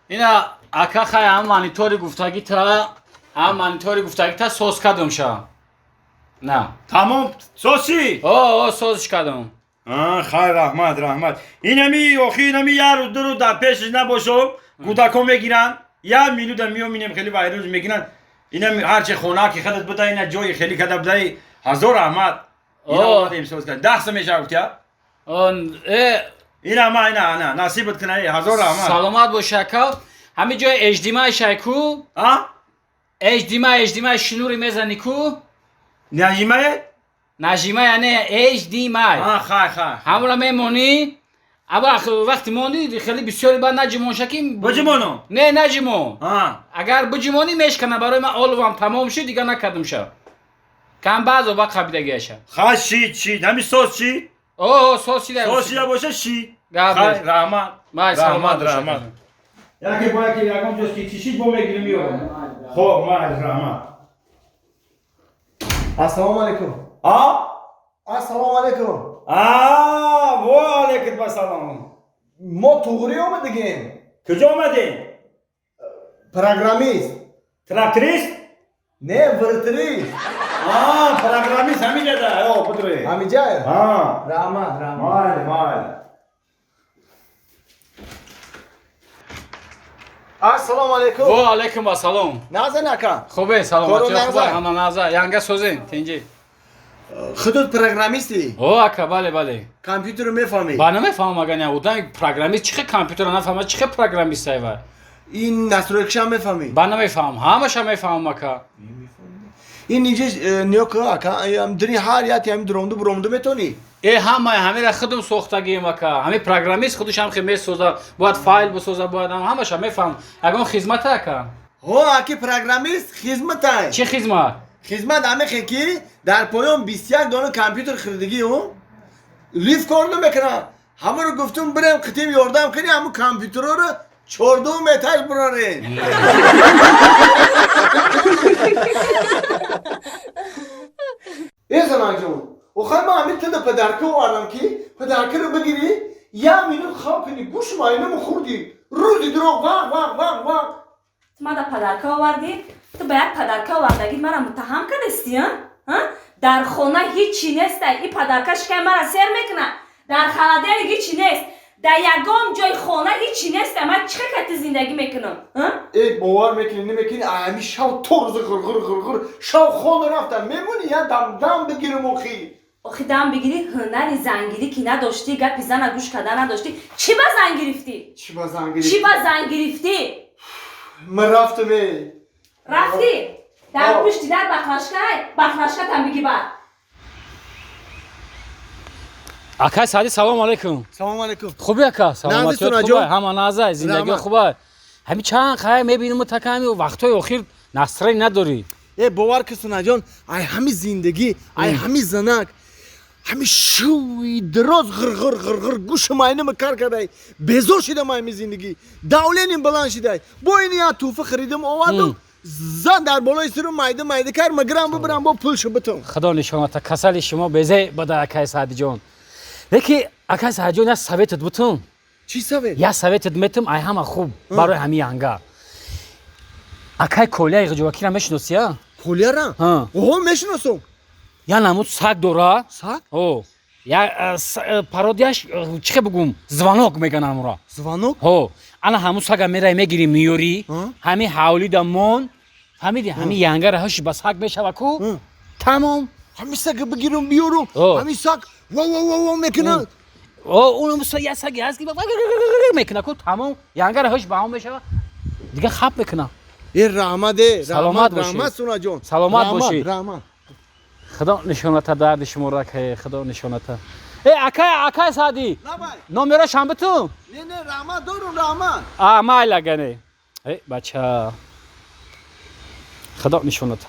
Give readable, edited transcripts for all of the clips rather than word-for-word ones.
اینا اکا خیلی هم مانیتوری گفتگی تا سوز کدوم شا نه تمام سوسی سوزش کدوم خیر رحمت اینمی اوخی اینمی یه رو دو رو در پیشش نباشم کودکان میگیرن یه مینو در میومینیم خیلی وایروز میگیرن اینمی هرچه خوناکی خودت بده اینا جای خیلی کدب دای هزار رحمت اینا آمدیم سوز کن 10 میشه گفتیا اینا ما اینا نصیبت کنه هزار رحمت سلامت باشه اکا همه جای اجدیمای شایکو اجدیمای شنوری میزنی کو نجیمه یعنی اجدیمای خیر همون میمونی اما وقتی مونی خیلی بسیاری باید نجیمون شکیم بجیمونو نه نجیمون اگر بجیمونی میشکنه برای من آلوام تمام شد دیگه نکردم شد کم بعض و وقت خبیدگی شد خواهد شید همین سوز چی؟ سوز چی سوز باشه شید خیر رحمت یکی باید که یکم جز که چیشید با میگیریم میارم خوب رحمت السلام علیکم السلام علیکم و علیکم السلام ما توغری آمدگیم کجا آمدیم؟ پروگرامیست تراکتریست؟ نه ورتریست پروگرامیست همین جده بدروی همین جای؟ رحمت مال السلام علیکم و علیکم السلام نازه نکن خوبه سلامتی خوبه همه نازه ینگه سوزین تینجی خودت پروگرامیستی؟ اکا بله کامپیوتر رو میفهمی؟ با نمیفهمم اگر نه بودم پروگرامیست چه کامپیوتر نفهمم چه پروگرامیست ای این نصرالکشم میفهمی؟ با نمیفهمم همش میفهمم اکا این اینجا نیوکه اکا هم دنی هر یاتی هم درمدو میتونی؟ همه را خودم ساختگیم اکا همه پروگرامیست خودش هم خیلی میسازه باید فایل بسازه باید همش میفهم اگه خدمت اکا اکی پروگرامیست خدمت های چه خدمت؟ خدمت همه خیلی در پایان 21 دانه کامپیوتر خریدگی لیف کار نمیکنه همه رو گفتم بریم خطیم یاردم کنی همه کامپیوتر رو 14 متر برارین ای زنان جون خواهی ما همین تده پدرکه وارم که پدرکه رو بگیری یه مینوت خواب کنی گوش ماینه مخوردی روزی دروغ واق ما در پدرکه آوردی تو باید پدرکه آوردگی مرا متهم کردستی در خونه هیچی نیست این پدرکش که مرا سر میکنه در خلادر هیچی نیست در یگام جای خونه هیچی نیست من چه کتی زندگی میکنم ای باور میکنی نمیکنی همی شو ترز غرغر شو خونه رفتم میمونی یا دم بگیرم آخی دم بگیری هنری زنگیری که نداشتی گپی زن گوش کردن نداشتی چی با زن گرفتی؟ من رفتم رفتی؟ در پشتی در بخلاشکت هم بگی بعد اکا سعدی سلام علیکم خوبی اکا سلامتی خوبه همه نازه زندگی خوبه همین چند خیلی میبینیم و تکمی و وقتای اخیر نصری نداری باور که سونا جان همین زندگی همین زنک همین شوی دراز غرغر گوش ماینه مکار کرده بیزار شده ما همین زندگی دولینیم بلند شده با اینی ها توفه خریدم آوردم زن در بالای سر مایده کر مگرم ببرم با پولشو بتون خدا نشانتا کسل شما بزه بده اکای سعدی جان لیکی اکای سعدی جان یا سویتت بتون چی سویت؟ یا سویتت میتم ای همه خوب برای همین ینگه اکای کولیای غجواکی را میشناسی ها؟ کولیا را؟ میشناسم یا نمود سگ داره سگ؟ یا پارودیاش چه بگم زوانوک میگن همون زوانوک؟ انا همون سگ میره میگیری میوری همین حولی دمون همین ینگه را هاش بس حق میشه کو تمام همین سگ بگیرم بیارم همین سگ واو میکنه اونم یه سگی هست که میکنه کو تمام ینگه را هاش با هم میشه دیگه خب میکنه رحمت سونا جان سلامت باشی خدا نشانت درد شما را که خدا نشانت اکای سعدی نمره شام بتون نه رحمت دارم ما لگنه بچه خدا نشانت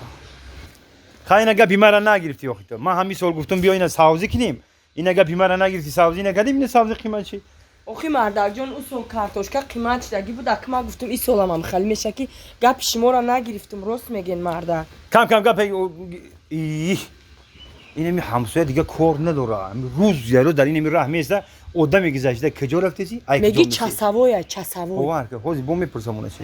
خیلی گپی مرا نگرفتی آخی تو من همین سال گفتم بیا اینا ساوزی کنیم اینا گپی مرا نگرفتی ساوزی نکردیم این ساوزی قیمت چی آخی مردک جان اون سال کارتوشکا قیمتش دگی بود که من گفتم این سال هم خیلی میشه که گپ شما را نگرفتم راست میگین مردک کم گپ اینمی همسایه دیگه کار نداره روز یارو در اینمی راه میسته одами гузашта куҷо рафтеси ай меги часавоя часавой бовар ка ҳозир бо мепурсам уна чи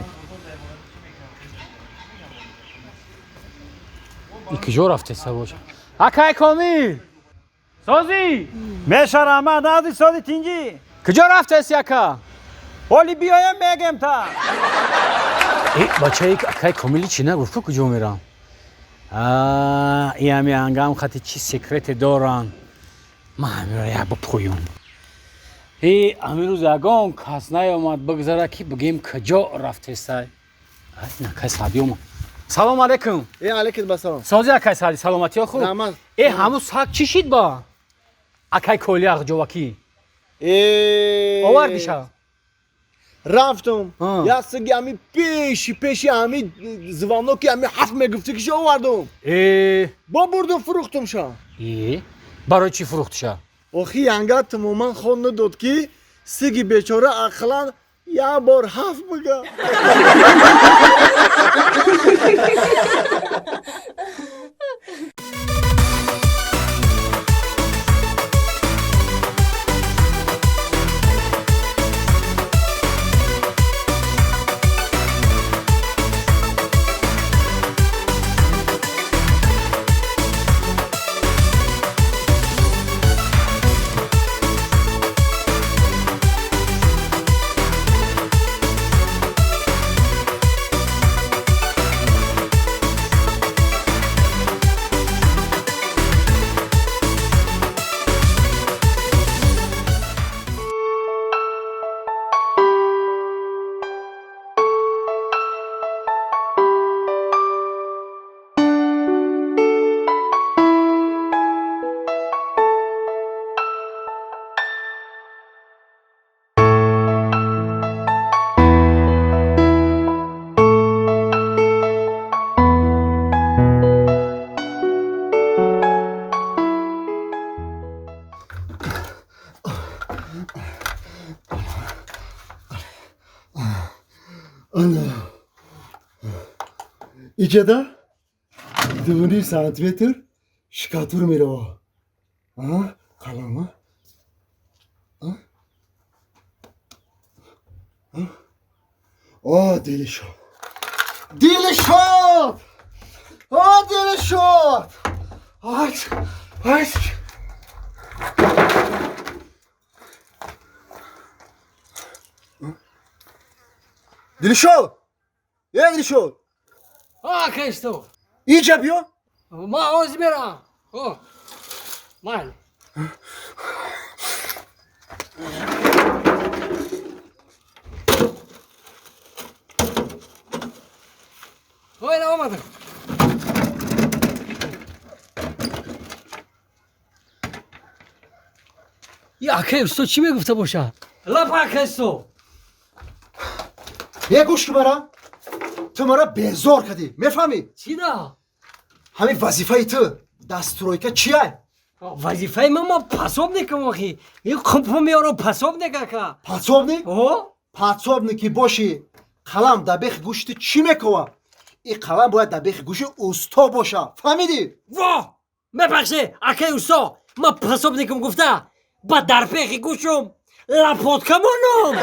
کجا رفته سواش اکای کامیل سازی меша раҳмат нази соди тинҷи کجا رفته سی اکا ҳоли биёям мегем та بچه اکای کامیلی چی نگفت کجا میرم ای همی انگام خطی چی سکرت دارن ما همی را یک بپویم ای همی روز اگان کس نیامد بگذاره که بگیم کجا رفته سای نه کس سادی اومد سلام علیکم علیکم بسلام سازی اکای سادی سلامتی ها خوب رحمت ای همون ساک چی شید با اکای کولی اغ جواکی آوردیشا رفتم یا سگی همی پیشی همی زوانوکی همی حرف میگفتی که شو آوردم با بردم فروختم شا برای چی فروخت شا؟ آخی انگار تماما خون نداد که سگی بیچاره اقلا یا بار حرف بگه اینجا دا 2.5 سانتیمتر شکاتور میره قلم دل شد دل شد دل شد دل شد دل شد کیستو اینجا بیا ما آز میرم مال وين آمده یا کیستو چی میگفته باشه لپا کیستو یه گوش که برم تو مرا بیزار کردی میفهمی؟ چی دا؟ همین وظیفه تو دسترویکه چیه؟ وظیفه ما پاسوب نکم آخی این کمپو میارو پاسوب نکه که پاسوب نی؟ پاسوب نی که باشی قلم در بیخ گوشت چی میکوه؟ این قلم باید در بیخ گوشت اوستا باشه فهمیدی؟ وا مبخشه اکی اوستا ما پاسوب نکم گفته با در بیخ گوشم لپوت کمونم